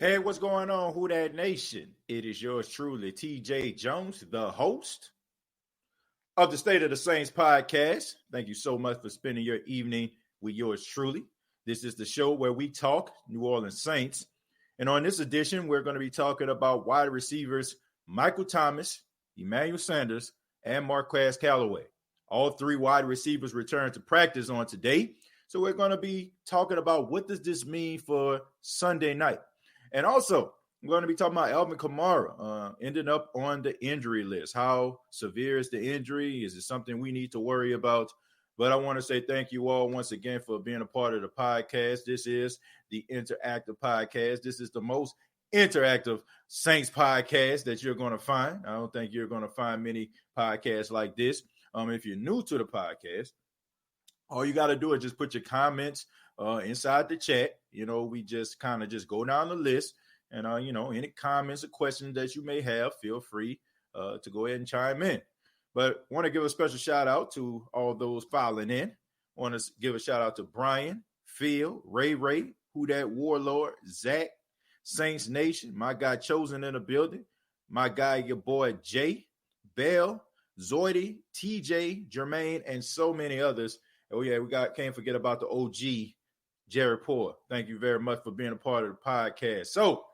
Hey, what's going on, Who That Nation? It is yours truly, TJ Jones, the host of the State of the Saints podcast. Thank you so much for spending your evening with yours truly. This is the show where we talk New Orleans Saints. And on this edition, we're going to be talking about wide receivers Michael Thomas, Emmanuel Sanders, and Marquez Calloway. All three wide receivers return to practice on today. So we're going to be talking about what does this mean for Sunday night. And also, we're going to be talking about Alvin Kamara ending up on the injury list. How severe is the injury? Is it something we need to worry about? But I want to say thank you all once again for being a part of the podcast. This is the Interactive Podcast. This is the most interactive Saints podcast that you're going to find. I don't think you're going to find many podcasts like this. If you're new to the podcast, all you got to do is just put your comments inside the chat. We just kind of just go down the list and, any comments or questions that you may have, feel free to go ahead and chime in. But I want to give a special shout out to all those filing in. I want to give a shout out to Brian, Phil, Ray, Who That Warlord, Zach, Saints Nation, my guy Chosen in the building, my guy, your boy Jay, Bell, Zoidy, TJ, Jermaine, and so many others. Oh, yeah, can't forget about the OG, Jared Poor. Thank you very much for being a part of the podcast. So,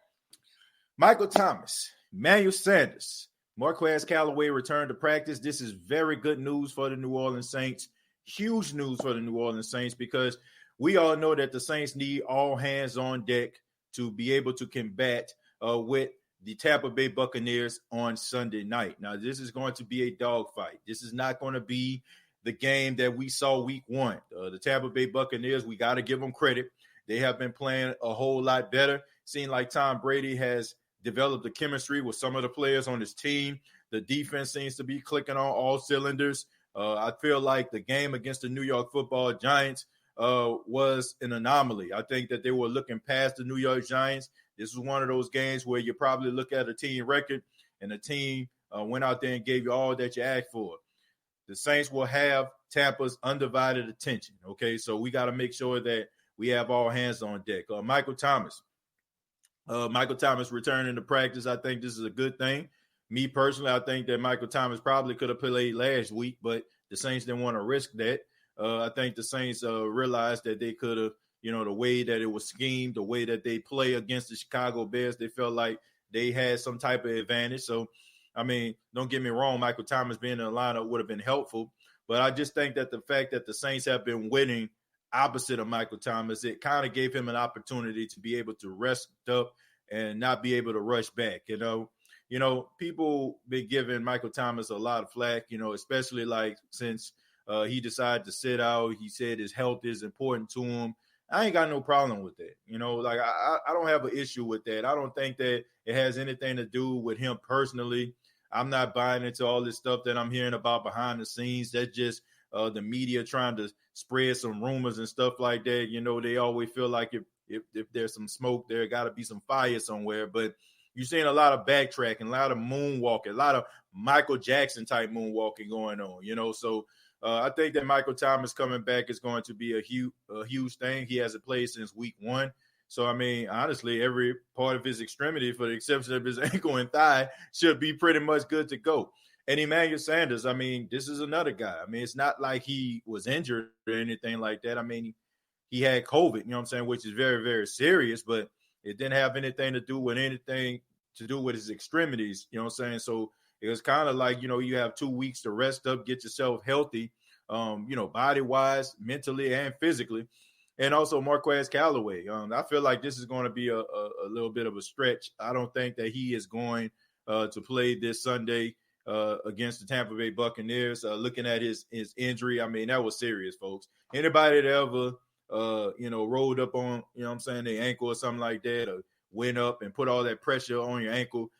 Michael Thomas, Emmanuel Sanders, Marquez Callaway returned to practice. This is very good news for the New Orleans Saints. Huge news for the New Orleans Saints because we all know that the Saints need all hands on deck to be able to combat with the Tampa Bay Buccaneers on Sunday night. Now, this is going to be a dogfight. This is not going to be the game that we saw week one. The Tampa Bay Buccaneers, we got to give them credit. They have been playing a whole lot better. Seems like Tom Brady has developed a chemistry with some of the players on his team. The defense seems to be clicking on all cylinders. I feel like the game against the New York Football Giants was an anomaly. I think that they were looking past the New York Giants. This was one of those games where you probably look at a team record and the team went out there and gave you all that you asked for. The Saints will have Tampa's undivided attention, okay? So we got to make sure that we have all hands on deck. Michael Thomas returning to practice. I think this is a good thing. Me personally, I think that Michael Thomas probably could have played last week, but the Saints didn't want to risk that. I think the Saints realized that they could have, the way that it was schemed, the way that they play against the Chicago Bears, they felt like they had some type of advantage. So, don't get me wrong, Michael Thomas being in the lineup would have been helpful. But I just think that the fact that the Saints have been winning opposite of Michael Thomas, it kind of gave him an opportunity to be able to rest up and not be able to rush back. People been giving Michael Thomas a lot of flack, especially since he decided to sit out. He said his health is important to him. I ain't got no problem with that. I don't have an issue with that. I don't think that it has anything to do with him personally. I'm not buying into all this stuff that I'm hearing about behind the scenes. That's just the media trying to spread some rumors and stuff like that. They always feel like if there's some smoke, there got to be some fire somewhere. But you're seeing a lot of backtracking, a lot of moonwalking, a lot of Michael Jackson type moonwalking going on, So I think that Michael Thomas coming back is going to be a huge thing. He hasn't played since week one. So, honestly, every part of his extremity, for the exception of his ankle and thigh, should be pretty much good to go. And Emmanuel Sanders, this is another guy. It's not like he was injured or anything like that. He had COVID, which is very, very serious, but it didn't have anything to do with his extremities, So it was kind of like, you have 2 weeks to rest up, get yourself healthy, body-wise, mentally, and physically. And also Marquez Callaway. I feel like this is going to be a little bit of a stretch. I don't think that he is going to play this Sunday against the Tampa Bay Buccaneers. Looking at his injury, that was serious, folks. Anybody that ever, rolled up on, their ankle or something like that, or went up and put all that pressure on your ankle,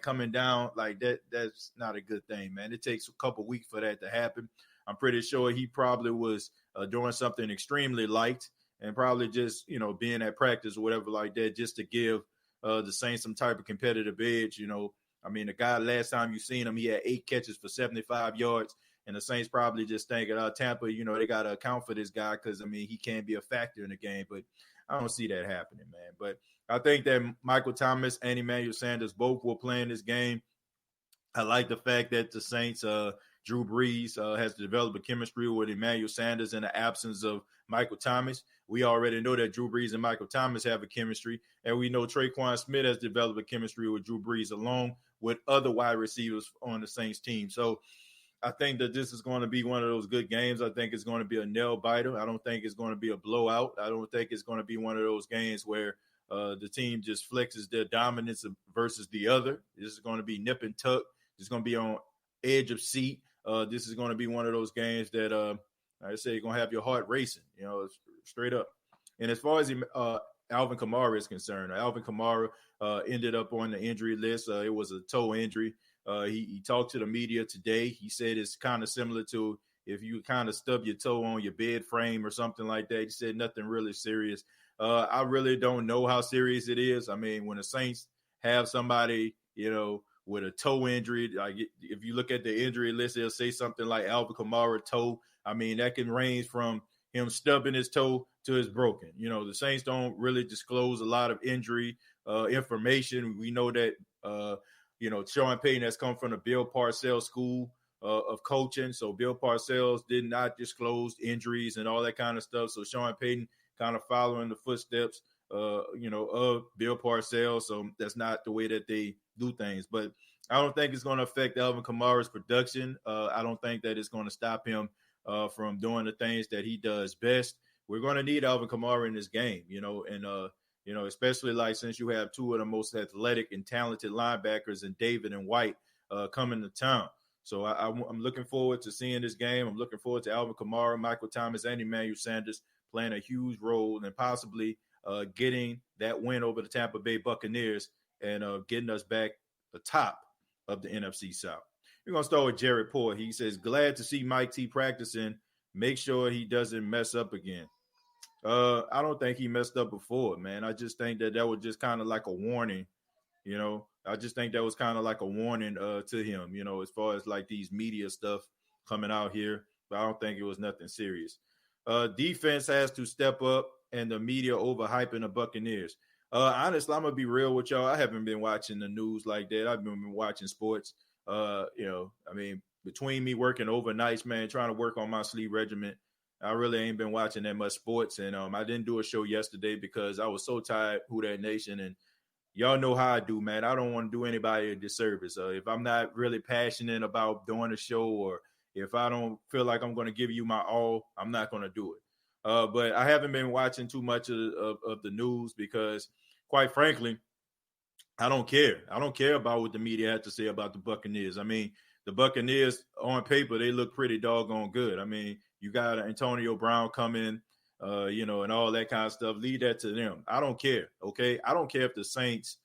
coming down like that, that's not a good thing, man. It takes a couple weeks for that to happen. I'm pretty sure he probably was doing something extremely light and probably just, being at practice or whatever like that, just to give the Saints some type of competitive edge. The guy, last time you seen him, he had 8 catches for 75 yards. And the Saints probably just thinking, Tampa, they got to account for this guy because, he can't be a factor in the game. But I don't see that happening, man. But I think that Michael Thomas and Emmanuel Sanders both will play in this game. I like the fact that the Saints, Drew Brees, has developed a chemistry with Emmanuel Sanders in the absence of Michael Thomas. We already know that Drew Brees and Michael Thomas have a chemistry, and we know Traquan Smith has developed a chemistry with Drew Brees along with other wide receivers on the Saints team. So I think that this is going to be one of those good games. I think it's going to be a nail biter. I don't think it's going to be a blowout. I don't think it's going to be one of those games where the team just flexes their dominance versus the other. This is going to be nip and tuck. It's going to be on edge of seat. This is going to be one of those games that, like I say, you're going to have your heart racing, straight up. And as far as Alvin Kamara is concerned, Alvin Kamara ended up on the injury list. It was a toe injury. He talked to the media today. He said it's kind of similar to if you kind of stub your toe on your bed frame or something like that. He said nothing really serious. I really don't know how serious it is. I mean, when the Saints have somebody, with a toe injury, like if you look at the injury list, they'll say something like Alvin Kamara toe. I mean, that can range from him stubbing his toe to his broken. The Saints don't really disclose a lot of injury information. We know that, Sean Payton has come from the Bill Parcells School of coaching. So Bill Parcells did not disclose injuries and all that kind of stuff. So Sean Payton kind of following the footsteps, of Bill Parcells. So that's not the way that they do things. But I don't think it's going to affect Alvin Kamara's production. I don't think that it's going to stop him from doing the things that he does best. We're going to need Alvin Kamara in this game, especially like since you have two of the most athletic and talented linebackers in David and White coming to town. So I'm looking forward to seeing this game. I'm looking forward to Alvin Kamara, Michael Thomas, and Emmanuel Sanders playing a huge role and possibly getting that win over the Tampa Bay Buccaneers and getting us back atop of the NFC South. We're going to start with Jared Poor. He says, glad to see Mike T practicing. Make sure he doesn't mess up again. I don't think he messed up before, man. I just think that was just kind of like a warning, I just think that was kind of like a warning to him, as far as like these media stuff coming out here. But I don't think it was nothing serious. Defense has to step up and the media overhyping the Buccaneers. Honestly, I'm going to be real with y'all. I haven't been watching the news like that. I've been watching sports. Between me working overnights, man, trying to work on my sleep regimen, I really ain't been watching that much sports. And I didn't do a show yesterday because I was so tired, Who That Nation. And y'all know how I do, man. I don't want to do anybody a disservice. If I'm not really passionate about doing a show or if I don't feel like I'm going to give you my all, I'm not going to do it. But I haven't been watching too much of the news because, quite frankly, I don't care. I don't care about what the media has to say about the Buccaneers. I mean, the Buccaneers, on paper, they look pretty doggone good. I mean, you got Antonio Brown coming, and all that kind of stuff. Leave that to them. I don't care, okay? I don't care if the Saints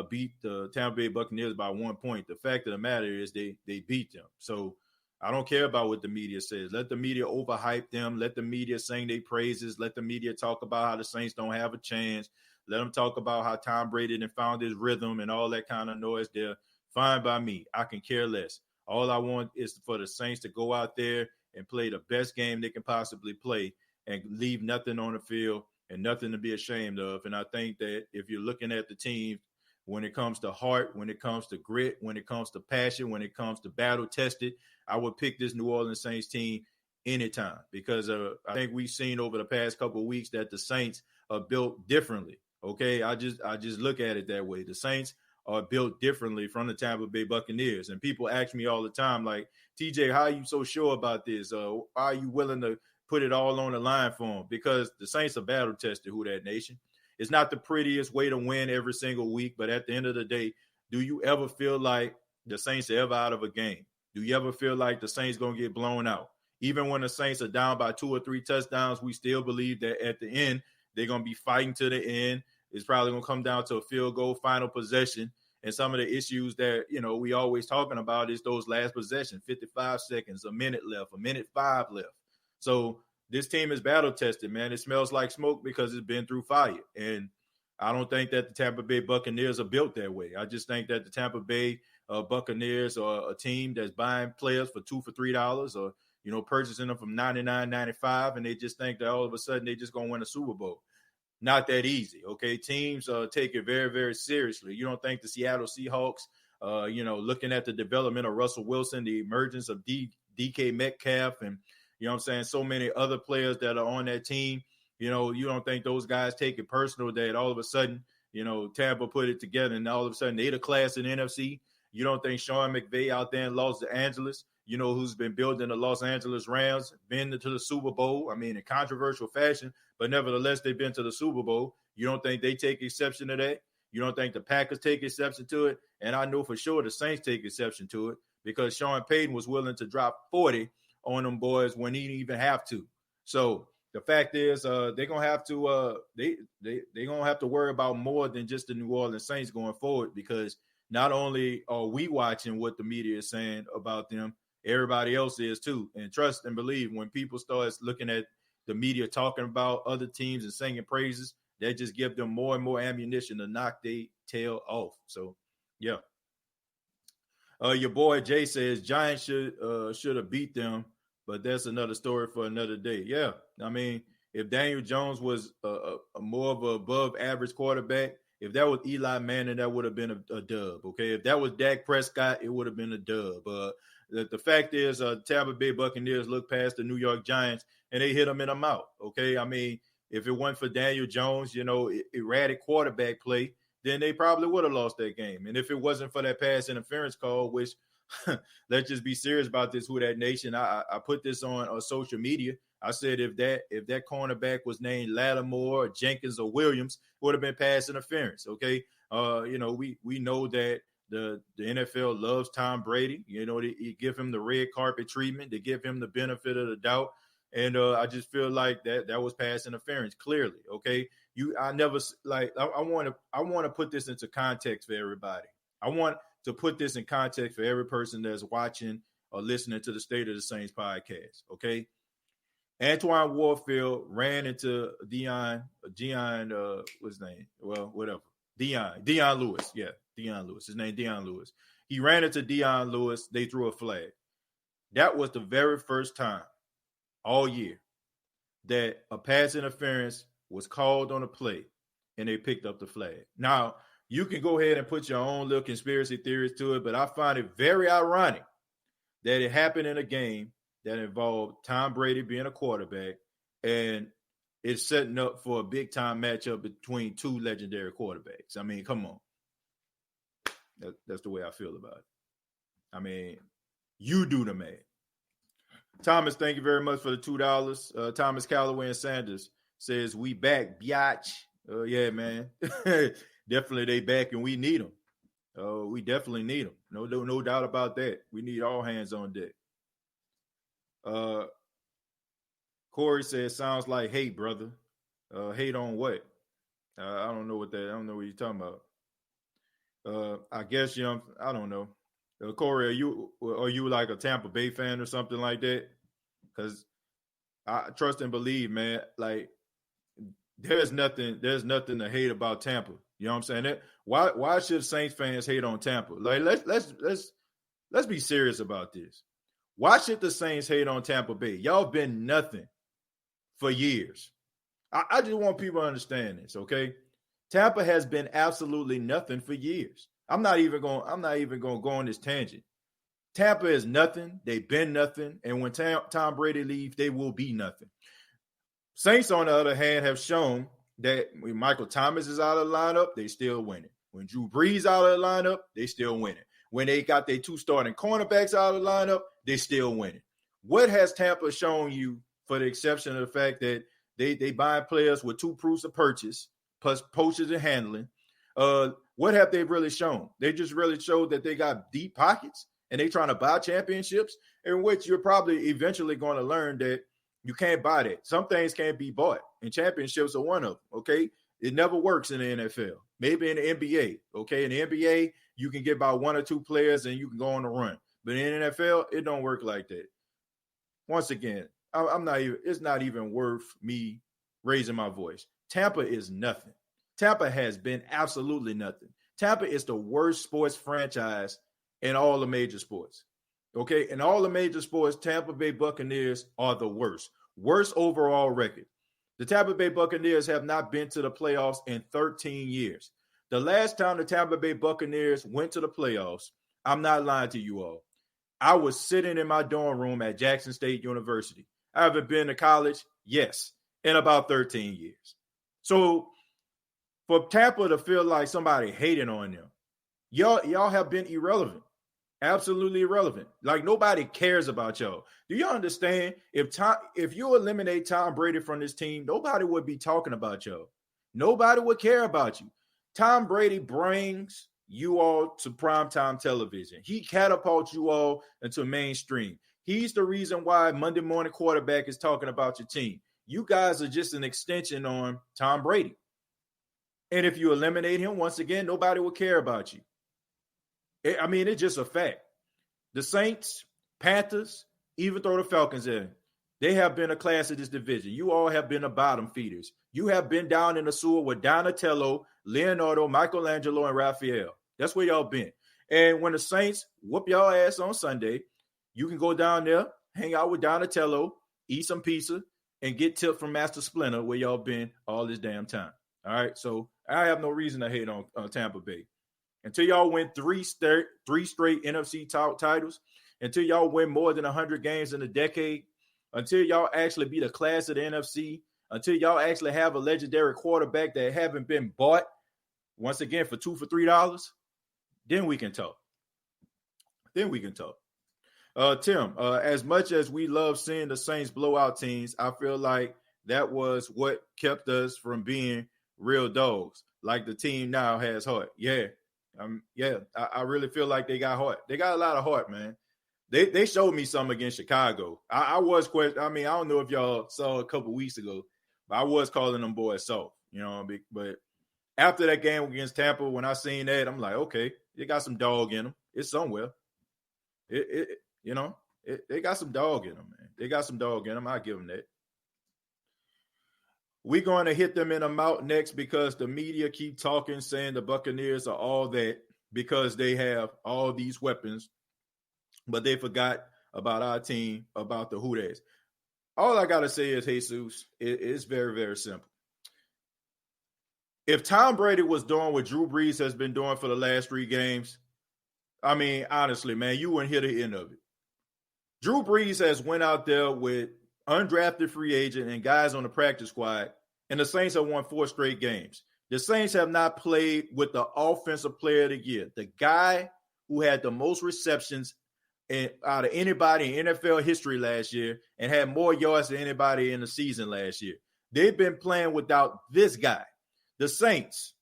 beat the Tampa Bay Buccaneers by 1 point. The fact of the matter is they beat them. So I don't care about what the media says. Let the media overhype them. Let the media sing their praises. Let the media talk about how the Saints don't have a chance. Let them talk about how Tom Brady done found his rhythm and all that kind of noise. They're fine by me. I can care less. All I want is for the Saints to go out there and play the best game they can possibly play and leave nothing on the field and nothing to be ashamed of. And I think that if you're looking at the team, when it comes to heart, when it comes to grit, when it comes to passion, when it comes to battle tested, I would pick this New Orleans Saints team anytime because I think we've seen over the past couple of weeks that the Saints are built differently. Okay, I just look at it that way. The Saints are built differently from the Tampa Bay Buccaneers. And people ask me all the time, like, TJ, how are you so sure about this? Why are you willing to put it all on the line for them? Because the Saints are battle tested, Who That Nation. It's not the prettiest way to win every single week, but at the end of the day, do you ever feel like the Saints are ever out of a game? Do you ever feel like the Saints going to get blown out? Even when the Saints are down by 2 or 3 touchdowns, we still believe that at the end, they're going to be fighting to the end. It's probably going to come down to a field goal, final possession. And some of the issues that, we always talking about is those last possession, 55 seconds, a minute left, a minute 5 left. So this team is battle tested, man. It smells like smoke because it's been through fire. And I don't think that the Tampa Bay Buccaneers are built that way. I just think that the Tampa Bay Buccaneers are a team that's buying players for $2 for $3 or, purchasing them from $99.95. And they just think that all of a sudden they just going to win a Super Bowl. not that easy. Okay, teams take it very, very seriously. You don't think the Seattle Seahawks, looking at the development of Russell Wilson, the emergence of DK Metcalf, and you know what I'm saying, so many other players that are on that team. You don't think those guys take it personal that all of a sudden, Tampa put it together and all of a sudden they're the class in the NFC. You don't think Sean McVay out there in Los Angeles, who's been building the Los Angeles Rams, been to the Super Bowl, I mean, in controversial fashion, but nevertheless, they've been to the Super Bowl. You don't think they take exception to that? You don't think the Packers take exception to it? And I know for sure the Saints take exception to it because Sean Payton was willing to drop 40 on them boys when he didn't even have to. So the fact is, they're gonna have to they're gonna have to worry about more than just the New Orleans Saints going forward, because not only are we watching what the media is saying about them, everybody else is too. And trust and believe, when people start looking at the media talking about other teams and singing praises, that just give them more and more ammunition to knock their tail off. So, yeah. Your boy Jay says Giants should have beat them, but that's another story for another day. Yeah, I mean, if Daniel Jones was a more of a above average quarterback, if that was Eli Manning, that would have been a dub. Okay, if that was Dak Prescott, it would have been a dub. The fact is, Tampa Bay Buccaneers look past the New York Giants and they hit them in the mouth. Okay, I mean, if it weren't for Daniel Jones, erratic quarterback play, then they probably would have lost that game. And if it wasn't for that pass interference call, which let's just be serious about this, Who Dat Nation. I put this on social media. I said if that cornerback was named Lattimore or Jenkins or Williams, it would have been pass interference. Okay, we know that the NFL loves Tom Brady. They give him the red carpet treatment. They give him the benefit of the doubt. And I just feel like that was pass interference clearly. Okay, I want to put this into context for everybody. I want to put this in context for every person that's watching or listening to the State of the Saints podcast. Okay, Antoine Warfield ran into Deion, what's his name? Well, whatever. Deion Lewis. Yeah, Deion Lewis. His name Deion Lewis. He ran into Deion Lewis. They threw a flag. That was the very first time all year that a pass interference was called on a play and they picked up the flag. Now, you can go ahead and put your own little conspiracy theories to it, but I find it very ironic that it happened in a game that involved Tom Brady being a quarterback, and it's setting up for a big-time matchup between two legendary quarterbacks. I mean, come on. That's the way I feel about it. I mean, you do the math. Thomas, thank you very much for the $2. Thomas Callaway and Sanders says, we back, biatch. Yeah, man. Definitely they back, and we need them. We definitely need them. No doubt about that. We need all hands on deck. Corey says, sounds like hate, brother. Hate on what? I don't know what you're talking about. I guess, I don't know. Corey, are you like a Tampa Bay fan or something like that? Because I trust and believe, man. Like, there's nothing to hate about Tampa. You know what I'm saying? Why should Saints fans hate on Tampa? Like, let's be serious about this. Why should the Saints hate on Tampa Bay? Y'all been nothing for years. I just want people to understand this, okay? Tampa has been absolutely nothing for years. I'm not even going to go on this tangent. Tampa is nothing. They've been nothing. And when Tom Brady leaves, they will be nothing. Saints, on the other hand, have shown that when Michael Thomas is out of the lineup, they still winning. When Drew Brees out of the lineup, they still winning. When they got their two starting cornerbacks out of the lineup, they still winning. What has Tampa shown you, for the exception of the fact that they buy players with 2 proofs of purchase, plus poachers and handling? What have they really shown? They just really showed that they got deep pockets and they trying to buy championships, in which you're probably eventually going to learn that you can't buy that. Some things can't be bought, and championships are one of them, okay? It never works in the NFL. Maybe in the NBA, okay? In the NBA, you can get about 1 or 2 players and you can go on a run. But in the NFL, it don't work like that. Once again, it's not even worth me raising my voice. Tampa is nothing. Tampa has been absolutely nothing. Tampa is the worst sports franchise in all the major sports. Okay, in all the major sports, Tampa Bay Buccaneers are the worst. Worst overall record. The Tampa Bay Buccaneers have not been to the playoffs in 13 years. The last time the Tampa Bay Buccaneers went to the playoffs, I'm not lying to you all, I was sitting in my dorm room at Jackson State University. I haven't been to college, yes, in about 13 years. So for Tampa to feel like somebody hating on them, y'all have been irrelevant. Absolutely irrelevant. Like nobody cares about y'all. Do you understand? If you eliminate Tom Brady from this team, nobody would be talking about y'all. Nobody would care about you. Tom Brady brings you all to primetime television. He catapults you all into mainstream. He's the reason why Monday Morning Quarterback is talking about your team. You guys are just an extension on Tom Brady. And if you eliminate him, once again, nobody will care about you. It's just a fact. The Saints, Panthers, even throw the Falcons in, they have been a class of this division. You all have been the bottom feeders. You have been down in the sewer with Donatello, Leonardo, Michelangelo, and Raphael. That's where y'all been. And when the Saints whoop y'all ass on Sunday, you can go down there, hang out with Donatello, eat some pizza, and get tips from Master Splinter where y'all been all this damn time. All right, so I have no reason to hate on Tampa Bay. Until y'all win three straight NFC titles, until y'all win more than 100 games in a decade, until y'all actually be the class of the NFC, until y'all actually have a legendary quarterback that haven't been bought, once again, for $2 for $3, then we can talk. Tim, as much as we love seeing the Saints blow out teams, I feel like that was what kept us from being real dogs, like the team now has heart. I really feel like they got heart. They got a lot of heart, man. They showed me something against Chicago. I was questioning. I don't know if y'all saw a couple weeks ago, but I was calling them boys soft, But after that game against Tampa, when I seen that, I'm like, okay, they got some dog in them. It's somewhere. They got some dog in them, man. They got some dog in them. I give them that. We're going to hit them in the mouth next because the media keep talking, saying the Buccaneers are all that because they have all these weapons, but they forgot about our team, about the Hoodays. All I got to say is, Jesus, it's very, very simple. If Tom Brady was doing what Drew Brees has been doing for the last 3 games, honestly, man, you wouldn't hear the end of it. Drew Brees has went out there with undrafted free agent and guys on the practice squad, and the Saints have won 4 straight games. The Saints have not played with the offensive player of the year, the guy who had the most receptions out of anybody in NFL history last year and had more yards than anybody in the season last year. They've been playing without this guy. The Saints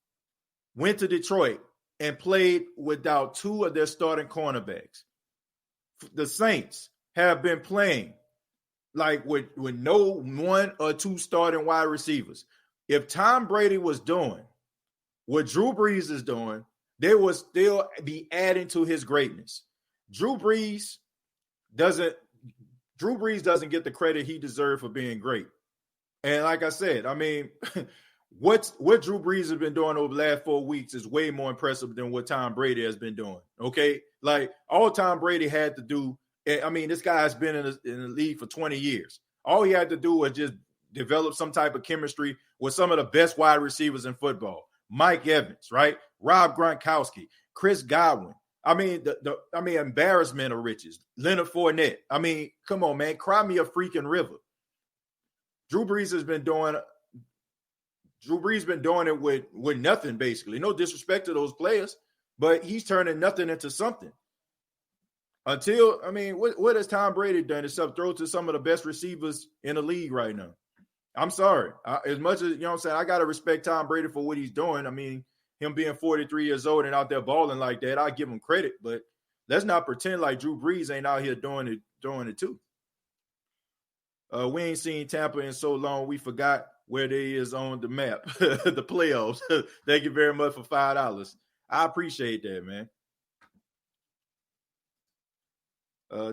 went to Detroit and played without 2 of their starting cornerbacks. The Saints have been playing like with no 1 or 2 starting wide receivers. If Tom Brady was doing what Drew Brees is doing, they would still be adding to his greatness. Drew Brees doesn't get the credit he deserved for being great. And like I said, what Drew Brees has been doing over the last 4 weeks is way more impressive than what Tom Brady has been doing. Okay, like all Tom Brady had to do. This guy has been in the league for 20 years. All he had to do was just develop some type of chemistry with some of the best wide receivers in football. Mike Evans, right? Rob Gronkowski, Chris Godwin. The embarrassment of riches. Leonard Fournette. Come on, man. Cry me a freaking river. Drew Brees been doing it with nothing, basically. No disrespect to those players, but he's turning nothing into something. What has Tom Brady done except throw to some of the best receivers in the league right now? I'm sorry. As much as, I got to respect Tom Brady for what he's doing. Him being 43 years old and out there balling like that, I give him credit. But let's not pretend like Drew Brees ain't out here doing it too. We ain't seen Tampa in so long, we forgot where they is on the map, the playoffs. Thank you very much for $5. I appreciate that, man.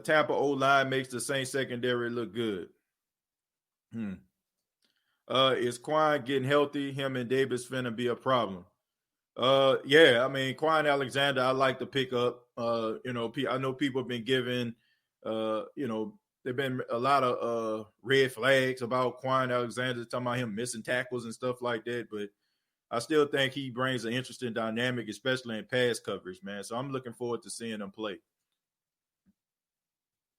Tampa O-line makes the Saints secondary look good. Is Quan getting healthy? Him and Davis finna be a problem. Quan Alexander, I like to pick up. I know people have been giving, the there've been a lot of red flags about Quan Alexander, talking about him missing tackles and stuff like that. But I still think he brings an interesting dynamic, especially in pass coverage, man. So I'm looking forward to seeing him play.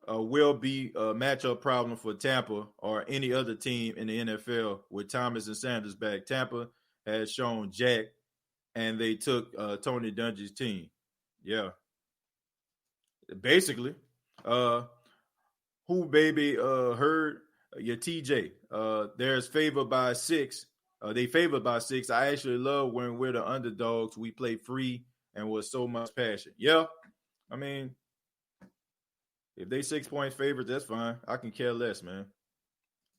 Will be a matchup problem for Tampa or any other team in the NFL with Thomas and Sanders back. Tampa has shown Jack, and they took Tony Dungy's team. Yeah. Basically. Who baby heard your TJ? There's favored by 6. They favored by 6. I actually love when we're the underdogs. We play free and with so much passion. Yeah. I mean, if they 6-point favorites, that's fine. I can care less, man.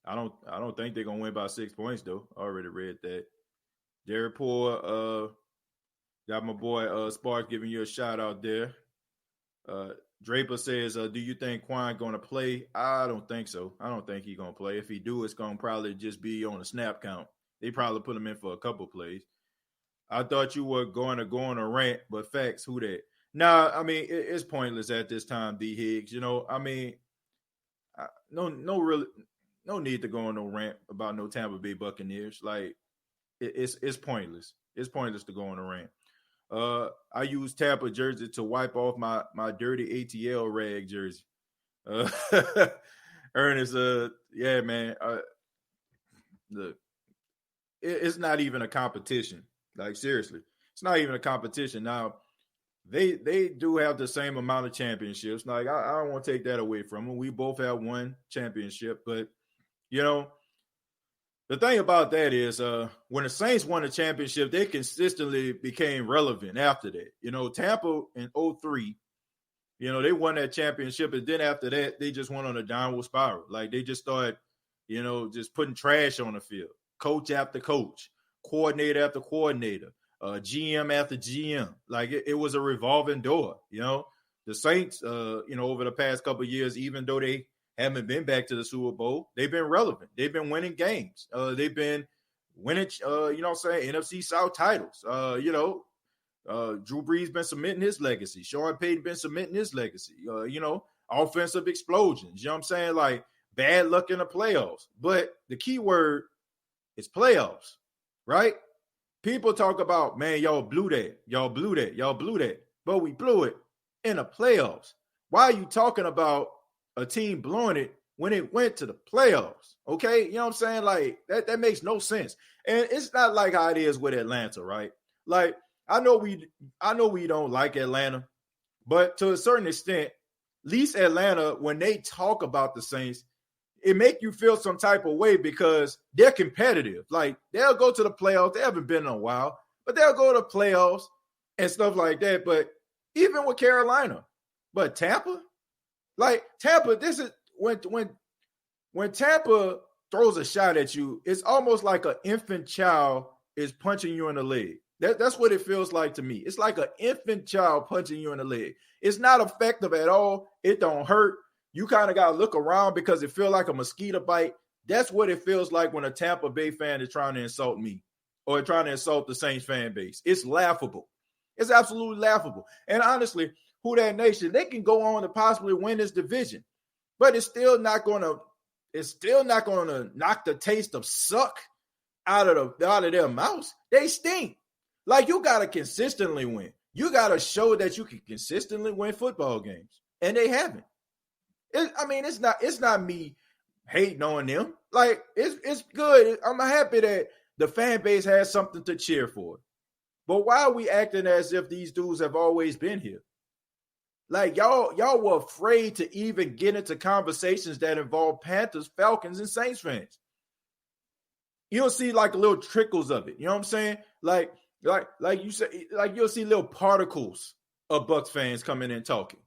I don't think they're gonna win by 6 points though. I already read that. Derek Poor, got my boy Spark giving you a shout out there. Draper says, do you think Quan gonna play? I don't think so. I don't think he's gonna play. If he do, it's gonna probably just be on a snap count. They probably put him in for a couple plays. I thought you were going to go on a rant, but facts, who that? Nah, I mean, it's pointless at this time, D. Higgs. You know, I mean, no need to go on no rant about no Tampa Bay Buccaneers. Like, it's pointless. It's pointless to go on a rant. I use Tampa jersey to wipe off my dirty ATL rag jersey. Ernest, yeah, man. Look, it's not even a competition. Like, seriously, it's not even a competition. Now, they do have the same amount of championships. Like, I don't want to take that away from them. We both have one championship, but you know, the thing about that is when the Saints won a championship, they consistently became relevant after that. You know, Tampa in 2003, you know, they won that championship. And then after that, they just went on a downward spiral. Like, they just started, you know, just putting trash on the field. Coach after coach, coordinator after coordinator, GM after GM. Like, it was a revolving door, you know. The Saints, you know, over the past couple of years, even though they haven't been back to the Super Bowl, they've been relevant. They've been winning games. They've been winning, you know what I'm saying, NFC South titles. You know, Drew Brees been cementing his legacy. Sean Payton been cementing his legacy. You know, offensive explosions. You know what I'm saying? Like, bad luck in the playoffs. But the key word is playoffs, right? People talk about, man, y'all blew that. Y'all blew that. Y'all blew that. But we blew it in the playoffs. Why are you talking about a team blowing it when it went to the playoffs? Okay, you know what I'm saying? Like, that makes no sense. And it's not like how it is with Atlanta, right? Like, I know we don't like Atlanta, but to a certain extent, at least Atlanta, when they talk about the Saints, it make you feel some type of way because they're competitive. Like, they'll go to the playoffs. They haven't been in a while, but they'll go to the playoffs and stuff like that. But even with Carolina, but Tampa, like Tampa, this is when Tampa throws a shot at you, it's almost like an infant child is punching you in the leg. That's what it feels like to me. It's like an infant child punching you in the leg. It's not effective at all. It don't hurt. You kind of got to look around because it feels like a mosquito bite. That's what it feels like when a Tampa Bay fan is trying to insult me or trying to insult the Saints fan base. It's laughable. It's absolutely laughable. And honestly, who that nation, they can go on to possibly win this division, but it's still not going to knock the taste of suck out of their mouths. They stink. Like, you got to consistently win. You got to show that you can consistently win football games, and they haven't. It's not me hating on them. Like, it's good. I'm happy that the fan base has something to cheer for. But why are we acting as if these dudes have always been here? Like, y'all were afraid to even get into conversations that involve Panthers, Falcons, and Saints fans. You'll see like little trickles of it. You know what I'm saying? Like you say, like you'll see little particles of Bucs fans coming in talking.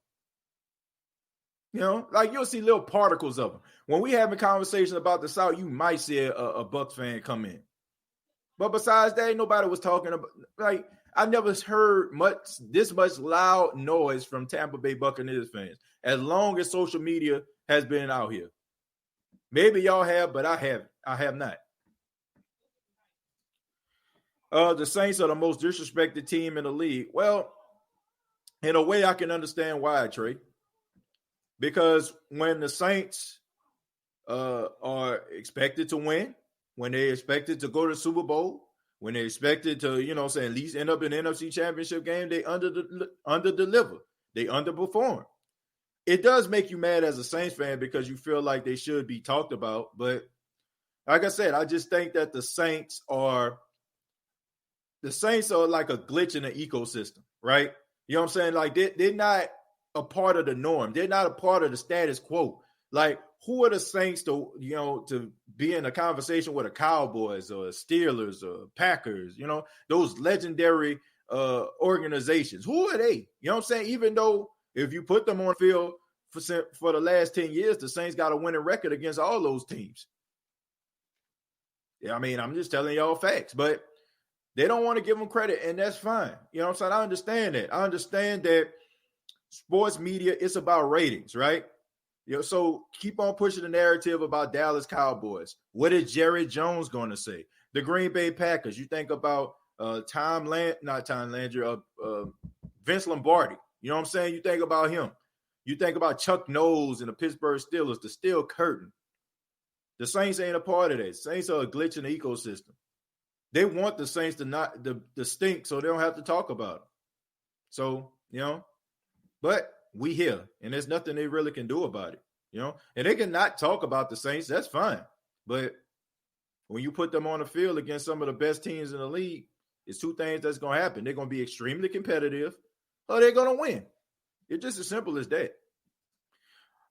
You know, like you'll see little particles of them. When we having conversations about the South, you might see a Bucs fan come in. But besides that, nobody was talking about, like, I never heard this much loud noise from Tampa Bay Buccaneers fans as long as social media has been out here. Maybe y'all have, but I haven't. I have not. The Saints are the most disrespected team in the league. Well, in a way, I can understand why, Trey. Because when the Saints are expected to win, when they're expected to go to the Super Bowl, when they're expected to, at least end up in the NFC Championship game, they under deliver. They underperform. It does make you mad as a Saints fan because you feel like they should be talked about. But like I said, I just think that the Saints are like a glitch in the ecosystem, right? You know what I'm saying? Like they're not a part of the norm. They're not a part of the status quo. Like, who are the Saints to be in a conversation with the Cowboys or Steelers or Packers, those legendary organizations? Who are they? You know what I'm saying? Even though if you put them on field for the last 10 years, the Saints got a winning record against all those teams. Yeah, I mean, I'm just telling y'all facts, but they don't want to give them credit, and that's fine. You know what I'm saying? I understand that. I understand that sports media, it's about ratings, right? So keep on pushing the narrative about Dallas Cowboys. What is Jerry Jones going to say? The Green Bay Packers. You think about Vince Lombardi. You know what I'm saying? You think about him. You think about Chuck Knowles and the Pittsburgh Steelers, the Steel Curtain. The Saints ain't a part of that. Saints are a glitch in the ecosystem. They want the Saints to not the stink so they don't have to talk about it. So, but we here, and there's nothing they really can do about it, and they can not talk about the Saints. That's fine. But when you put them on the field against some of the best teams in the league, it's two things that's going to happen. They're going to be extremely competitive or they're going to win. It's just as simple as that.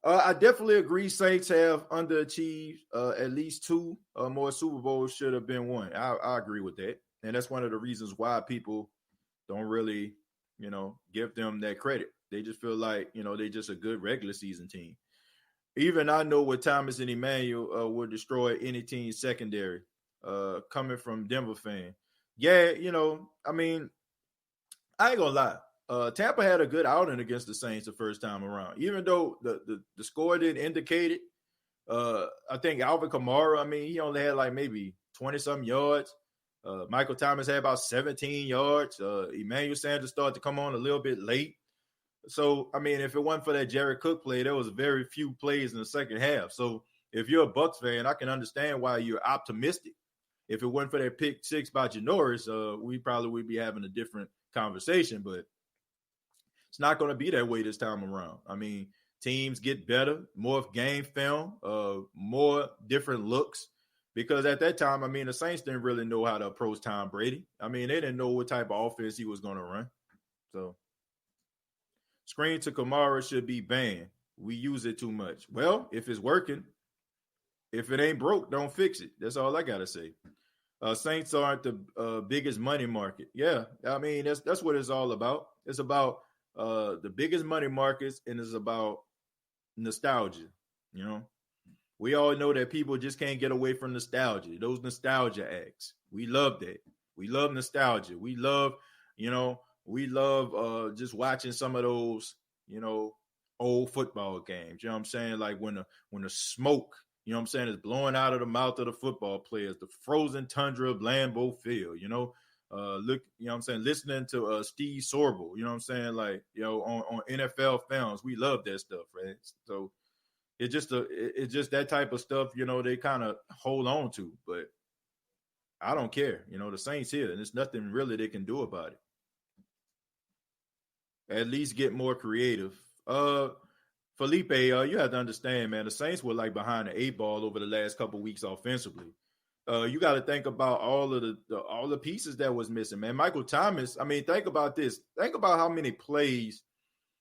I definitely agree Saints have underachieved. At least two more Super Bowls should have been won. I agree with that. And that's one of the reasons why people don't really, give them that credit. They just feel like, they just a good regular season team. Even I know what Thomas and Emmanuel will destroy any team's secondary, coming from Denver fan. Yeah, I mean, I ain't gonna lie. Tampa had a good outing against the Saints the first time around, even though the score didn't indicate it. I think Alvin Kamara, he only had like maybe 20-something yards. Michael Thomas had about 17 yards. Emmanuel Sanders started to come on a little bit late. So, if it wasn't for that Jared Cook play, there was very few plays in the second half. So, if you're a Bucs fan, I can understand why you're optimistic. If it wasn't for that pick six by Janoris, we probably would be having a different conversation. But it's not going to be that way this time around. Teams get better, more game film, more different looks. Because at that time, the Saints didn't really know how to approach Tom Brady. They didn't know what type of offense he was going to run. So, screen to Kamara should be banned. We use it too much. Well, if it's working, if it ain't broke, don't fix it. That's all I got to say. Saints aren't the biggest money market. Yeah, that's what it's all about. It's about the biggest money markets, and it's about nostalgia. We all know that people just can't get away from nostalgia. Those nostalgia acts. We love that. We love nostalgia. We love, just watching some of those, old football games. You know what I'm saying? Like when the smoke, is blowing out of the mouth of the football players, the frozen tundra of Lambeau Field, listening to Steve Sorbo, like, on NFL Films. We love that stuff, right? So it's just that type of stuff, they kind of hold on to, but I don't care. The Saints here, and there's nothing really they can do about it. At least get more creative. Felipe, you have to understand, man, the Saints were like behind the eight ball over the last couple of weeks offensively. You got to think about all of the pieces that was missing, man. Michael Thomas, think about this. Think about how many plays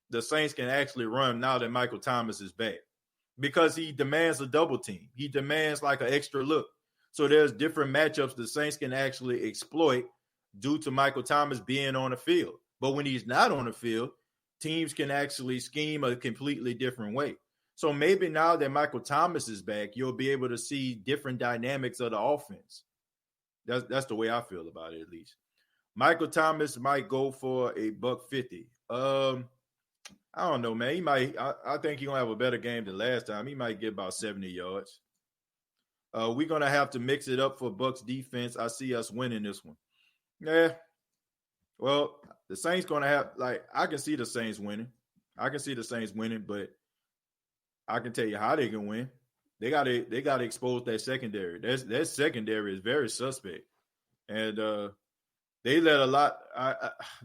the Saints can actually run now that Michael Thomas is back. Because he demands a double team. He demands like an extra look. So there's different matchups the Saints can actually exploit due to Michael Thomas being on the field. But when he's not on the field, teams can actually scheme a completely different way. So maybe now that Michael Thomas is back, you'll be able to see different dynamics of the offense. That's the way I feel about it, at least. Michael Thomas might go for $150. I don't know, man. He might. I think he's gonna have a better game than last time. He might get about 70 yards. We're gonna have to mix it up for Bucs defense. I see us winning this one. Yeah. Well, the Saints gonna have I can see the Saints winning. But I can tell you how they can win. They got to expose that secondary. That secondary is very suspect, and they let a lot.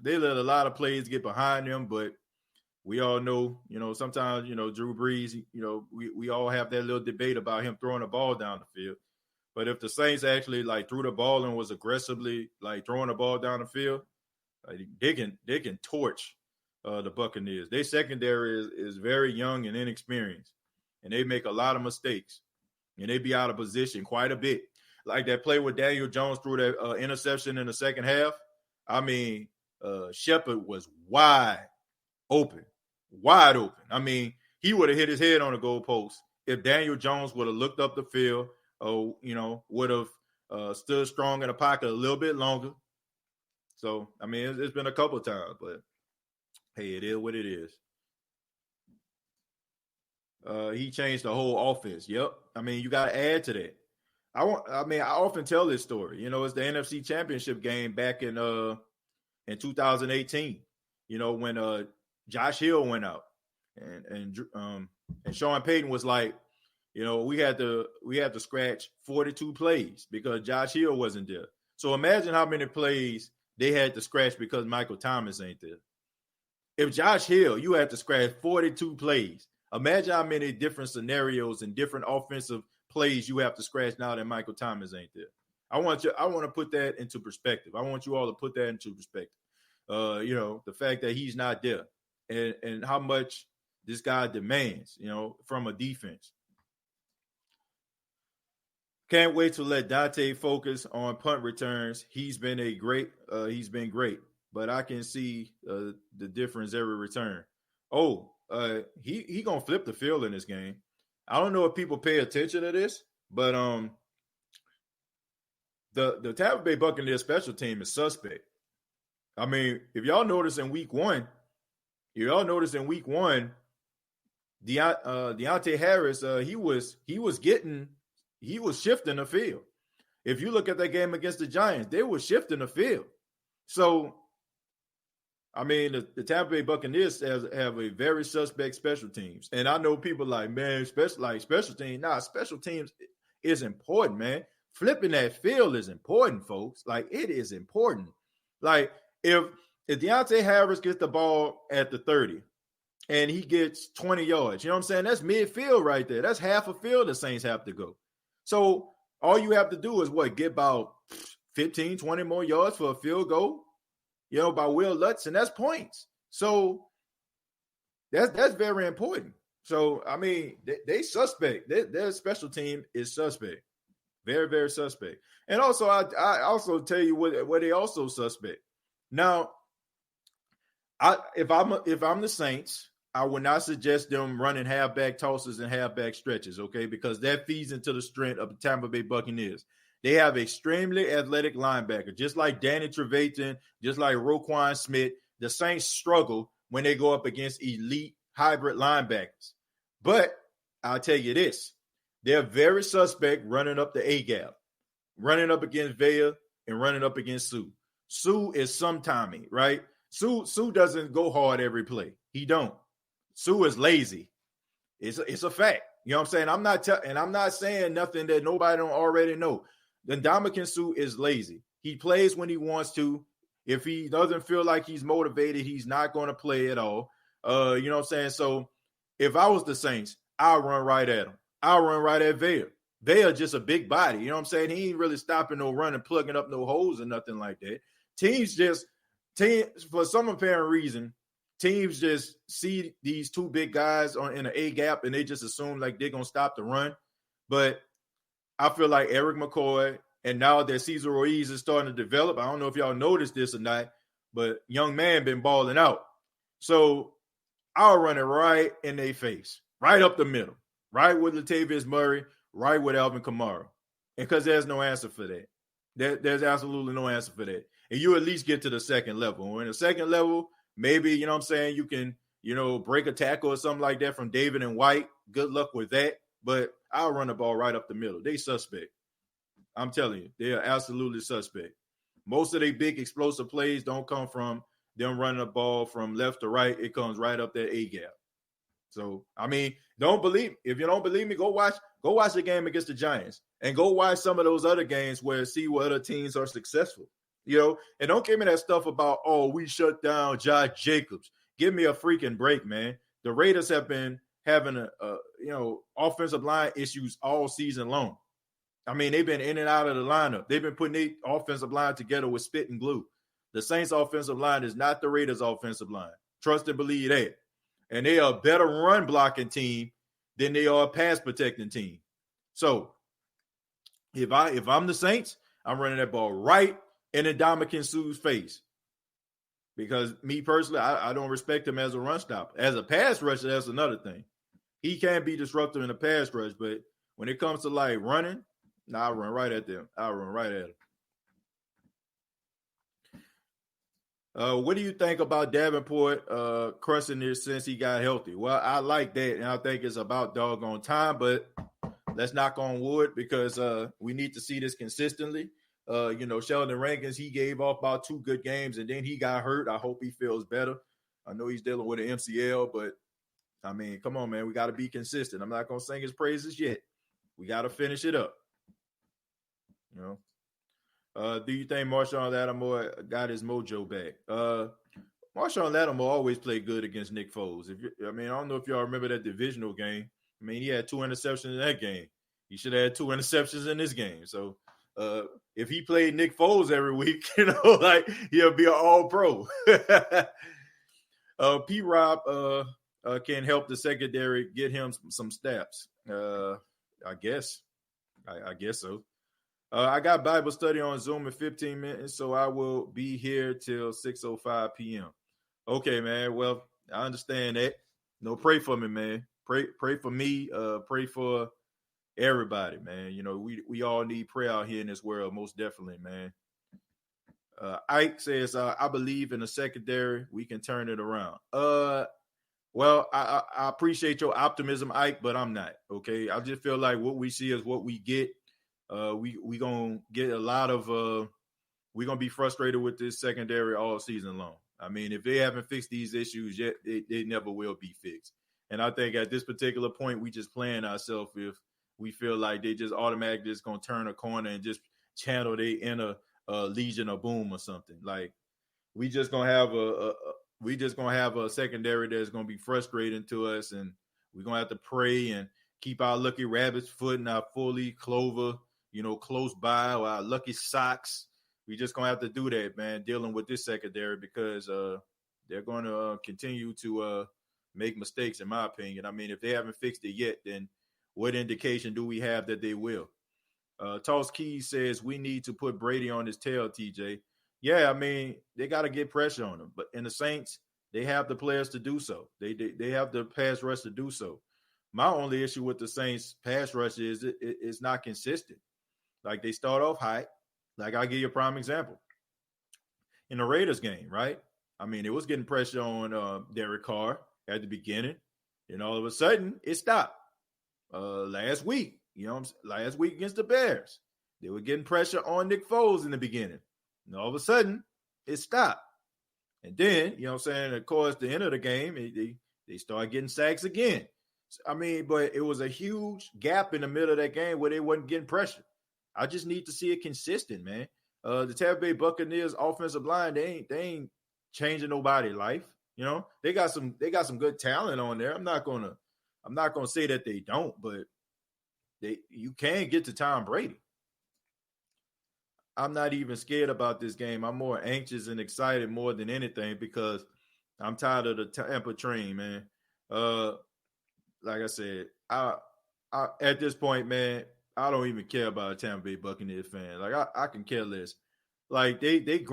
They let a lot of plays get behind them, but we all know, sometimes, Drew Brees, we all have that little debate about him throwing the ball down the field. But if the Saints actually like threw the ball and was aggressively like throwing the ball down the field, like, they can torch the Buccaneers. Their secondary is very young and inexperienced, and they make a lot of mistakes, and they be out of position quite a bit. Like that play with Daniel Jones threw that interception in the second half. I mean, Shepard was wide open. I mean, he would have hit his head on the goalpost if Daniel Jones would have looked up the field or, would have stood strong in the pocket a little bit longer. So, I mean, it's been a couple of times, but hey, it is what it is. He changed the whole offense. Yep. I mean, you got to add to that. I often tell this story. It's the NFC Championship game back in 2018. When Josh Hill went out, and Sean Payton was like, we had to scratch 42 plays because Josh Hill wasn't there. So imagine how many plays they had to scratch because Michael Thomas ain't there. If Josh Hill, you had to scratch 42 plays. Imagine how many different scenarios and different offensive plays you have to scratch now that Michael Thomas ain't there. I want to put that into perspective. I want you all to put that into perspective. The fact that he's not there and how much this guy demands, from a defense. Can't wait to let Dante focus on punt returns. He's been great, but I can see the difference every return. He gonna flip the field in this game. I don't know if people pay attention to this, but the Tampa Bay Buccaneers special team is suspect. I mean, if y'all notice in week one, Deontay Harris, he was shifting the field. If you look at that game against the Giants, they were shifting the field. So, I mean, the Tampa Bay Buccaneers have a very suspect special teams. And I know people like, man, special teams. Nah, special teams is important, man. Flipping that field is important, folks. Like, it is important. Like, if Deontay Harris gets the ball at the 30 and he gets 20 yards, you know what I'm saying? That's midfield right there. That's half a field the Saints have to go. So all you have to do is get about 15, 20 more yards for a field goal, by Will Lutz, and that's points. So that's very important. So, I mean, they suspect. Their special team is suspect. Very, very suspect. And also, I also tell you what they also suspect. Now, if I'm the Saints, I would not suggest them running halfback tosses and halfback stretches, okay? Because that feeds into the strength of the Tampa Bay Buccaneers. They have extremely athletic linebackers, just like Danny Trevathan, just like Roquan Smith. The Saints struggle when they go up against elite hybrid linebackers. But I'll tell you this, they're very suspect running up the A-gap, running up against Vea and running up against Sue. Sue is sometimey, right? Sue doesn't go hard every play. He don't. Sue is lazy. It's a fact. You know what I'm saying? I'm not saying nothing that nobody don't already know. The Ndamukong Suh is lazy. He plays when he wants to. If he doesn't feel like he's motivated, he's not going to play at all. You know what I'm saying? So if I was the Saints, I'll run right at him. I'll run right at Vea. Vea just a big body. You know what I'm saying? He ain't really stopping no run and plugging up no holes or nothing like that. Teams, for some apparent reason, teams just see these two big guys in an A gap and they just assume like they're going to stop the run. But I feel like Eric McCoy, and now that Cesar Ruiz is starting to develop, I don't know if y'all noticed this or not, but young man been balling out. So I'll run it right in their face, right up the middle, right with Latavius Murray, right with Alvin Kamara. And because there's no answer for that. There's absolutely no answer for that. And you at least get to the second level. In the second level, maybe, you know what I'm saying, you can, break a tackle or something like that from David and White. Good luck with that. But I'll run the ball right up the middle. They suspect. I'm telling you, they are absolutely suspect. Most of their big explosive plays don't come from them running the ball from left to right. It comes right up that A gap. So, I mean, if you don't believe me, go watch the game against the Giants and go watch some of those other games where see what other teams are successful. And don't give me that stuff about, oh, we shut down Josh Jacobs. Give me a freaking break, man. The Raiders have been having offensive line issues all season long. I mean, they've been in and out of the lineup. They've been putting their offensive line together with spit and glue. The Saints offensive line is not the Raiders offensive line. Trust and believe that. And they are a better run blocking team than they are a pass protecting team. So if I'm the Saints, I'm running that ball right in Ndamukong Suh's face. Because me personally, I don't respect him as a run stopper. As a pass rusher, that's another thing. He can be disruptive in a pass rush, but when it comes to like running, I run right at them. I run right at him. What do you think about Davenport crushing this since he got healthy? Well, I like that, and I think it's about doggone time, but let's knock on wood because we need to see this consistently. Sheldon Rankins, he gave off about 2 good games, and then he got hurt. I hope he feels better. I know he's dealing with an MCL, but, I mean, come on, man. We got to be consistent. I'm not going to sing his praises yet. We got to finish it up. Do you think Marshawn Lattimore got his mojo back? Marshawn Lattimore always played good against Nick Foles. I don't know if y'all remember that divisional game. I mean, he had 2 interceptions in that game. He should have had 2 interceptions in this game. So if he played Nick Foles every week, he'll be an all-pro. P-Rob can help the secondary get him some snaps. I guess so. I got Bible study on Zoom in 15 minutes, so I will be here till 6:05 p.m. Okay, man. Well, I understand that. Pray for me, man. Pray for me. Pray for everybody, man. We all need prayer out here in this world, most definitely, man. Ike says, I believe in the secondary. We can turn it around. Well, I appreciate your optimism, Ike, but I'm not. Okay, I just feel like what we see is what we get. We gonna get a lot of we're gonna be frustrated with this secondary all season long. I mean, if they haven't fixed these issues yet, they never will be fixed. And I think at this particular point, we just playing ourselves if we feel like they just automatically just gonna turn a corner and just channel their inner Legion of Boom or something. Like we just gonna have a secondary that's gonna be frustrating to us, and we're gonna have to pray and keep our lucky rabbit's foot and our fully clover, close by, or our lucky socks. We just gonna have to do that, man, dealing with this secondary because they're going to continue to make mistakes, in my opinion. I mean, if they haven't fixed it yet, then what indication do we have that they will? Toss Keys says we need to put Brady on his tail, TJ. Yeah, I mean, they got to get pressure on him. But in the Saints, they have the players to do so. They have the pass rush to do so. My only issue with the Saints pass rush is it's not consistent. Like they start off high. Like I'll give you a prime example. In the Raiders game, right? I mean, it was getting pressure on Derek Carr at the beginning. And all of a sudden, it stopped. Last week against the Bears, they were getting pressure on Nick Foles in the beginning. And all of a sudden, it stopped. And then, of course, the end of the game, they started getting sacks again. I mean, but it was a huge gap in the middle of that game where they wasn't getting pressure. I just need to see it consistent, man. The Tampa Bay Buccaneers offensive line, they ain't changing nobody's life. They got some good talent on there. I'm not gonna say that they don't, but you can get to Tom Brady. I'm not even scared about this game. I'm more anxious and excited more than anything because I'm tired of the Tampa train, man. Like I said, I at this point, man, I don't even care about a Tampa Bay Buccaneers fan. Like I can care less. Like they've been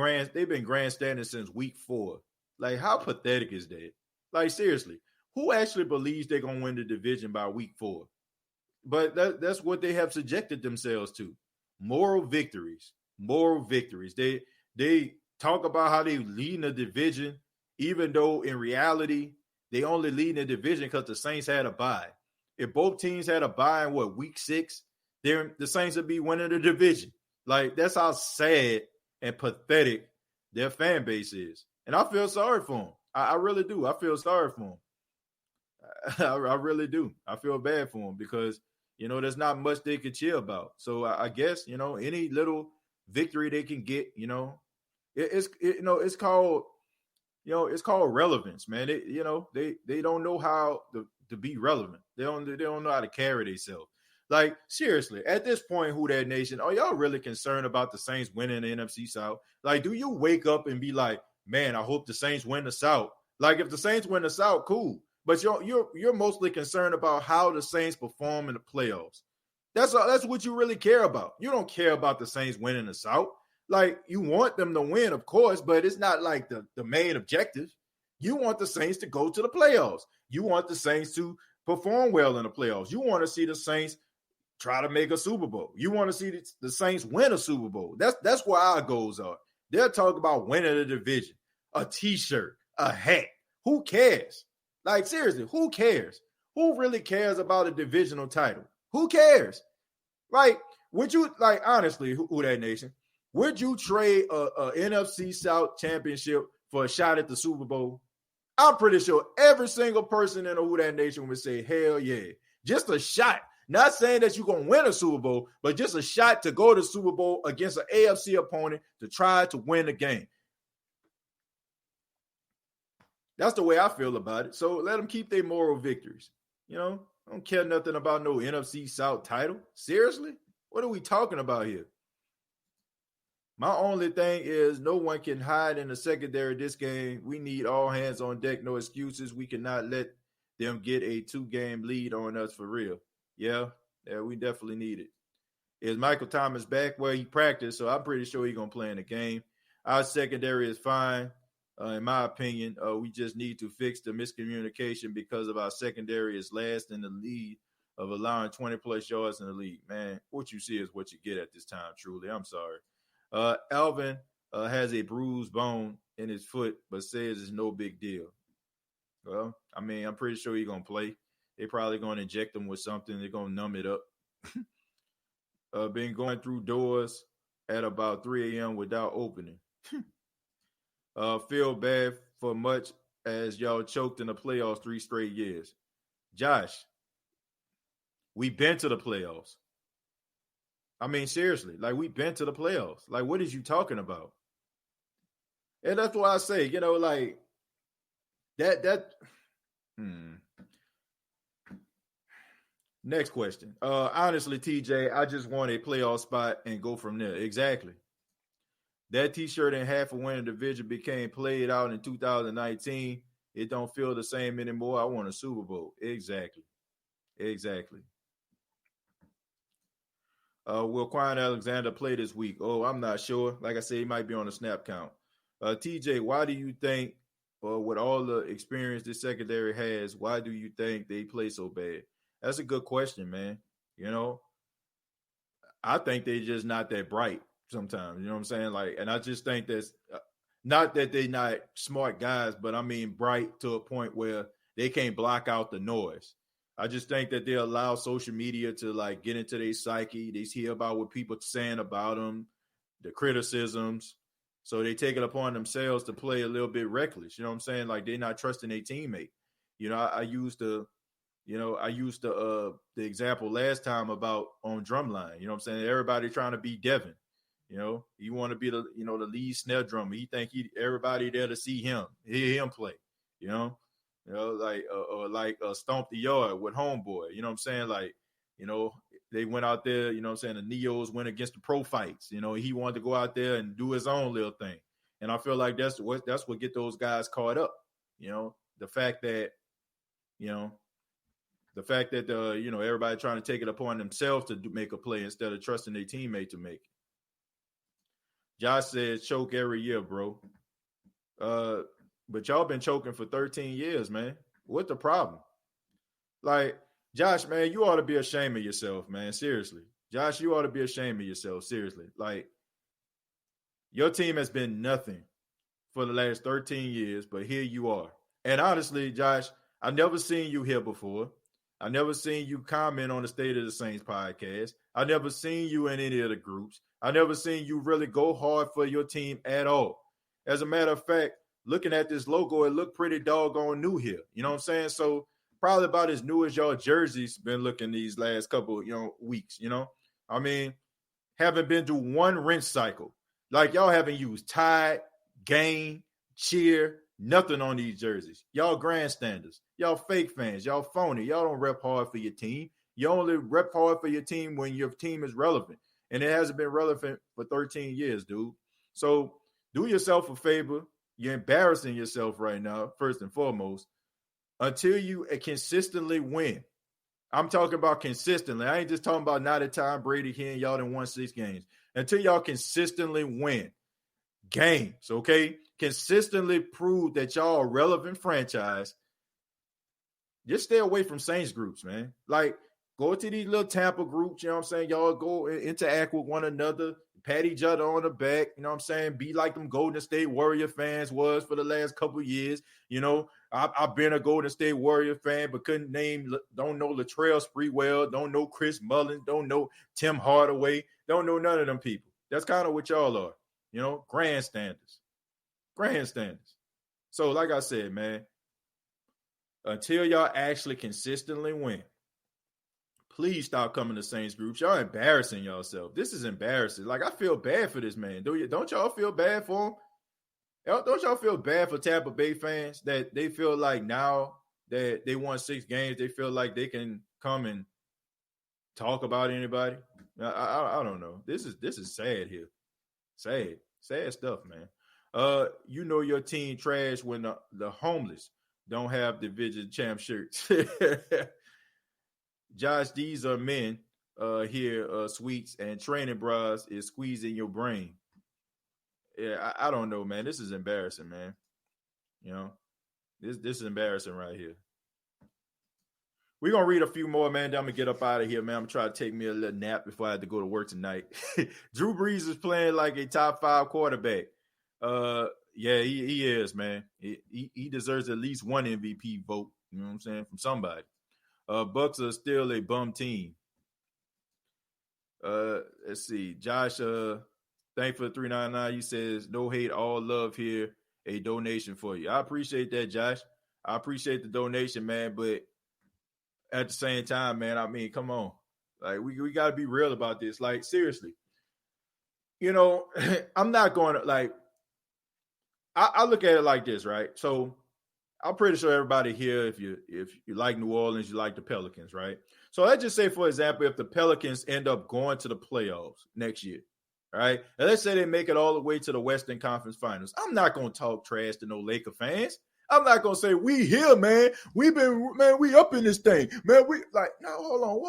grandstanding since week 4. Like how pathetic is that? Like seriously, who actually believes they're gonna win the division by week 4? But that's what they have subjected themselves to. Moral victories. They talk about how they lead the division, even though in reality they only lead the division because the Saints had a bye. If both teams had a bye in week 6, the Saints would be winning the division. Like that's how sad and pathetic their fan base is. And I feel sorry for them. I really do. I feel sorry for them. I really do. I feel bad for them because, there's not much they could cheer about. So I guess, any little victory they can get, it's called, it's called relevance, man. They don't know how to be relevant. They don't know how to carry themselves. Like, seriously, at this point, Who That Nation, are y'all really concerned about the Saints winning the NFC South? Like, do you wake up and be like, man, I hope the Saints win the South? Like, if the Saints win the South, cool. But you're mostly concerned about how the Saints perform in the playoffs. That's what you really care about. You don't care about the Saints winning the South. Like, you want them to win, of course, but it's not like the main objective. You want the Saints to go to the playoffs. You want the Saints to perform well in the playoffs. You want to see the Saints try to make a Super Bowl. You want to see the Saints win a Super Bowl. That's where our goals are. They'll talk about winning a division, a T-shirt, a hat. Who cares? Like, seriously, who cares? Who really cares about a divisional title? Who cares? Like, would you, like, honestly, Who That Nation, would you trade a NFC South championship for a shot at the Super Bowl? I'm pretty sure every single person in the Who That Nation would say, hell yeah. Just a shot. Not saying that you're going to win a Super Bowl, but just a shot to go to the Super Bowl against an AFC opponent to try to win the game. That's the way I feel about it. So let them keep their moral victories. I don't care nothing about no NFC South title. Seriously? What are we talking about here? My only thing is no one can hide in the secondary this game. We need all hands on deck, no excuses. We cannot let them get a 2-game lead on us for real. Yeah, we definitely need it. Is Michael Thomas back? Well, he practiced, so I'm pretty sure he's going to play in the game. Our secondary is fine, in my opinion. We just need to fix the miscommunication because of our secondary is last in the lead of allowing 20-plus yards in the league. Man, what you see is what you get at this time, truly. I'm sorry. Alvin has a bruised bone in his foot, but says it's no big deal. Well, I mean, I'm pretty sure he's going to play. They're probably going to inject him with something. They're going to numb it up. Been going through doors at about 3 a.m. without opening. Feel bad for much as y'all choked in the playoffs 3 straight years. Josh, we've been to the playoffs. I mean, seriously, like, we've been to the playoffs. Like, what is you talking about? And that's why I say, like, that. Next question. Honestly, TJ, I just want a playoff spot and go from there. Exactly. That T-shirt and half a winning division became played out in 2019. It don't feel the same anymore. I want a Super Bowl. Exactly. Will Quan Alexander play this week? Oh, I'm not sure. Like I said, he might be on a snap count. TJ, why do you think, with all the experience this secondary has, why do you think they play so bad? That's a good question, man. I think they're just not that bright sometimes. You know what I'm saying? Like, and I just think that's not that they're not smart guys, but I mean bright to a point where they can't block out the noise. I just think that they allow social media to, like, get into their psyche. They hear about what people are saying about them, the criticisms. So they take it upon themselves to play a little bit reckless. You know what I'm saying? Like, they're not trusting their teammate. I used the example last time about on Drumline. You know what I'm saying? Everybody trying to be Devin. You want to be the lead snare drummer. He think everybody there to see him, hear him play. Like Stomp the Yard with Homeboy. You know what I'm saying? Like, they went out there, you know what I'm saying? The Neos went against the pro fights. He wanted to go out there and do his own little thing. And I feel like that's what get those guys caught up. The fact that everybody trying to take it upon themselves to make a play instead of trusting their teammate to make it. Josh says choke every year, bro. But y'all been choking for 13 years, man. What the problem? Like, Josh, man, you ought to be ashamed of yourself, man. Seriously. Josh, you ought to be ashamed of yourself. Seriously. Like, your team has been nothing for the last 13 years, but here you are. And honestly, Josh, I've never seen you here before. I've never seen you comment on the State of the Saints podcast. I've never seen you in any of the groups. I've never seen you really go hard for your team at all. As a matter of fact, looking at this logo, it looked pretty doggone new here. You know what I'm saying? So probably about as new as y'all jerseys been looking these last couple, weeks, I mean, haven't been through one rinse cycle. Like y'all haven't used Tide, Gain, Cheer, nothing on these jerseys. Y'all grandstanders. Y'all fake fans. Y'all phony. Y'all don't rep hard for your team. You only rep hard for your team when your team is relevant. And it hasn't been relevant for 13 years, dude. So do yourself a favor. You're embarrassing yourself right now, first and foremost, until you consistently win. I'm talking about consistently. I ain't just talking about now that Tom Brady here and y'all done won 6 games. Until y'all consistently win games, okay? Consistently prove that y'all a relevant franchise. Just stay away from Saints groups, man. Like, go to these little Tampa groups, you know what I'm saying? Y'all go interact with one another, pat each other on the back, you know what I'm saying? Be like them Golden State Warrior fans was for the last couple of years. I've been a Golden State Warrior fan, but don't know Latrell Sprewell, don't know Chris Mullins, don't know Tim Hardaway, don't know none of them people. That's kind of what y'all are, grandstanders. So like I said, man, until y'all actually consistently win, please stop coming to Saints groups. Y'all embarrassing yourself. This is embarrassing. Like, I feel bad for this man. Don't y'all feel bad for him? Don't y'all feel bad for Tampa Bay fans that they feel like now that they won 6 games, they feel like they can come and talk about anybody? I don't know. This is sad here. Sad stuff, man. Your team trash when the homeless don't have division champ shirts. Josh, these are men here, sweets, and training bras is squeezing your brain. Yeah, I don't know, man. This is embarrassing, man. This is embarrassing right here. We're going to read a few more, man. Then I'm going to get up out of here, man. I'm trying to take me a little nap before I have to go to work tonight. Drew Brees is playing like a top 5 quarterback. Yeah, he is, man. He deserves at least one MVP vote, you know what I'm saying, from somebody. Bucks are still a bum team. Let's see. Josh, thank for the 399. He says, no hate, all love here. A donation for you. I appreciate that, Josh. I appreciate the donation, man. But at the same time, man, I mean, come on. Like, we got to be real about this. Like, seriously. I'm not going to, like, I look at it like this, right? So I'm pretty sure everybody here, if you like New Orleans, you like the Pelicans, right? So let's just say, for example, if the Pelicans end up going to the playoffs next year, right? And let's say they make it all the way to the Western Conference Finals. I'm not going to talk trash to no Laker fans. I'm not going to say, we here, man. We up in this thing. Man, no, hold on.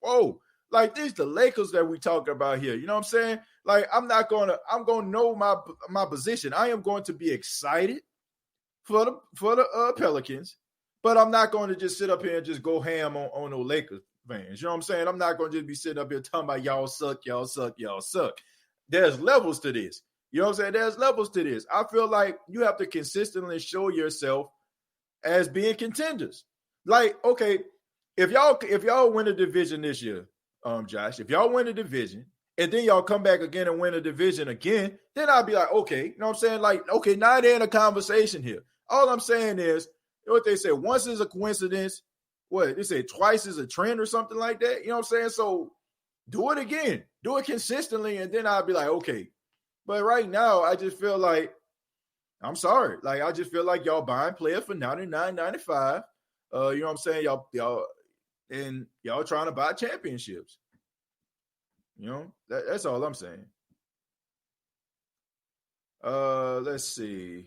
Whoa. Like, these the Lakers that we talking about here. You know what I'm saying? Like, I'm going to know my position. I am going to be excited for the Pelicans, but I'm not going to just sit up here and just go ham on the Lakers fans. You know what I'm saying? I'm not going to just be sitting up here talking about y'all suck. There's levels to this. You know what I'm saying? There's levels to this. I feel like you have to consistently show yourself as being contenders. Like, okay, if y'all win a division this year, Josh, if y'all win a division and then y'all come back again and win a division again, then I'll be like, okay, you know what I'm saying? Like, okay, now they're in a conversation here. All I'm saying is, what they say, once is a coincidence, what they say, twice is a trend or something like that. You know what I'm saying? So do it again, do it consistently, and then I'll be like, okay. But right now, I just feel like, I'm sorry, like I just feel like y'all buying players for $99.95. You know what I'm saying? Y'all trying to buy championships. You know, that's all I'm saying. Let's see.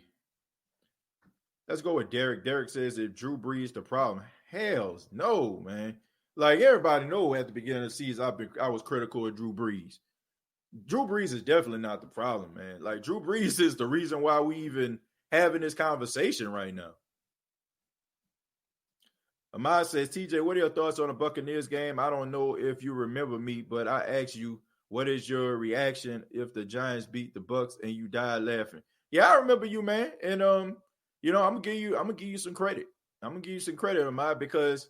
Let's go with Derek. Derek says, if Drew Brees the problem? Hells no, man. Like, everybody know at the beginning of the season, I was critical of Drew Brees. Drew Brees is definitely not the problem, man. Like, Drew Brees is the reason why we even having this conversation right now. Ahmad says, TJ, what are your thoughts on the Buccaneers game? I don't know if you remember me, but I asked you, what is your reaction if the Giants beat the Bucs and you died laughing? Yeah, I remember you, man. And I'm gonna give you some credit. I'm gonna give you some credit, Ahmad, because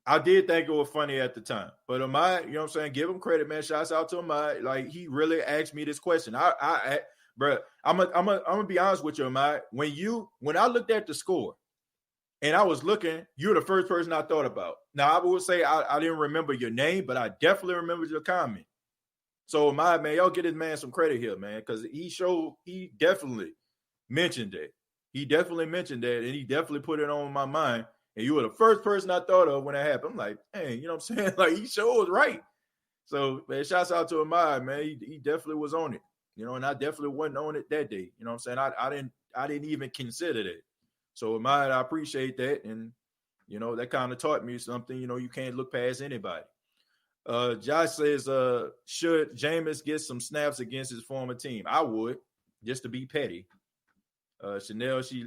I did think it was funny at the time. But Ahmad, you know what I'm saying? Give him credit, man. Shouts out to Ahmad. Like, he really asked me this question. bro. I'm gonna be honest with you, Ahmad. When I looked at the score and I was looking, you're the first person I thought about. Now I would say I didn't remember your name, but I definitely remembered your comment. So Ahmad, man, y'all get this man some credit here, man, because he definitely mentioned that. He definitely mentioned that, and he definitely put it on my mind. And you were the first person I thought of when that happened. I'm like, hey, you know what I'm saying? Like, he sure was right. So, man, shouts out to Ahmad, man. He definitely was on it, you know, and I definitely wasn't on it that day. You know what I'm saying? I didn't even consider that. So, Ahmad, I appreciate that. And, you know, that kind of taught me something. You know, you can't look past anybody. Josh says, should Jameis get some snaps against his former team? I would, just to be petty. Chanel, she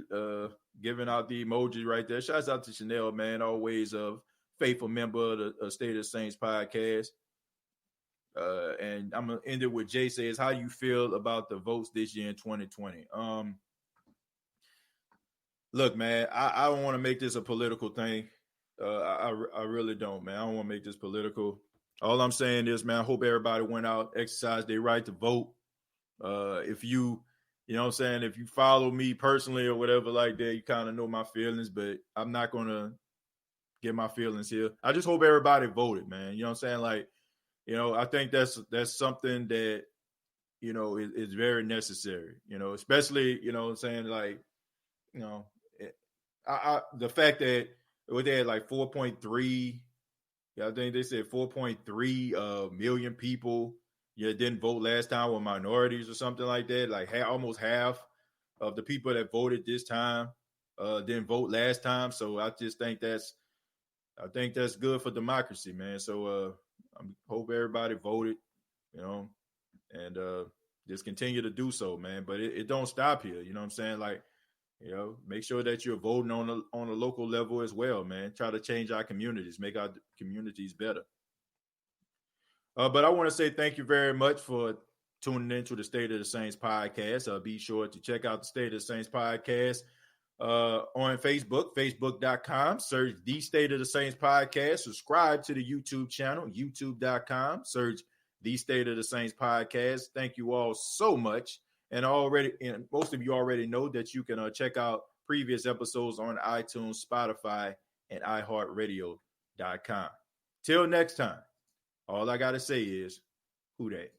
giving out the emoji right there. Shouts out to Chanel, man. Always a faithful member of the State of the Saints podcast. And I'm going to end it with Jay says, how do you feel about the votes this year in 2020? Look, man, I don't want to make this a political thing. I really don't, man. I don't want to make this political. All I'm saying is, man, I hope everybody went out, exercised their right to vote. If you know what I'm saying, if you follow me personally or whatever like that, you kind of know my feelings, but I'm not going to get my feelings here. I just hope everybody voted, man. You know what I'm saying? Like, you know, I think that's something that, you know, is very necessary, you know, especially, you know what I'm saying, like, you know, the fact that they had like 4.3, I think they said 4.3 million people didn't vote last time were minorities or something like that. Like almost half of the people that voted this time didn't vote last time. So I just think that's good for democracy, man. So I hope everybody voted, you know, and just continue to do so, man. But it don't stop here. You know what I'm saying? Like, you know, make sure that you're voting on a local level as well, man. Try to change our communities, make our communities better. But I want to say thank you very much for tuning into the State of the Saints podcast. Be sure to check out the State of the Saints podcast on Facebook, facebook.com. Search the State of the Saints podcast. Subscribe to the YouTube channel, youtube.com. Search the State of the Saints podcast. Thank you all so much. And most of you already know that you can check out previous episodes on iTunes, Spotify, and iHeartRadio.com. Till next time, all I got to say is, who dat?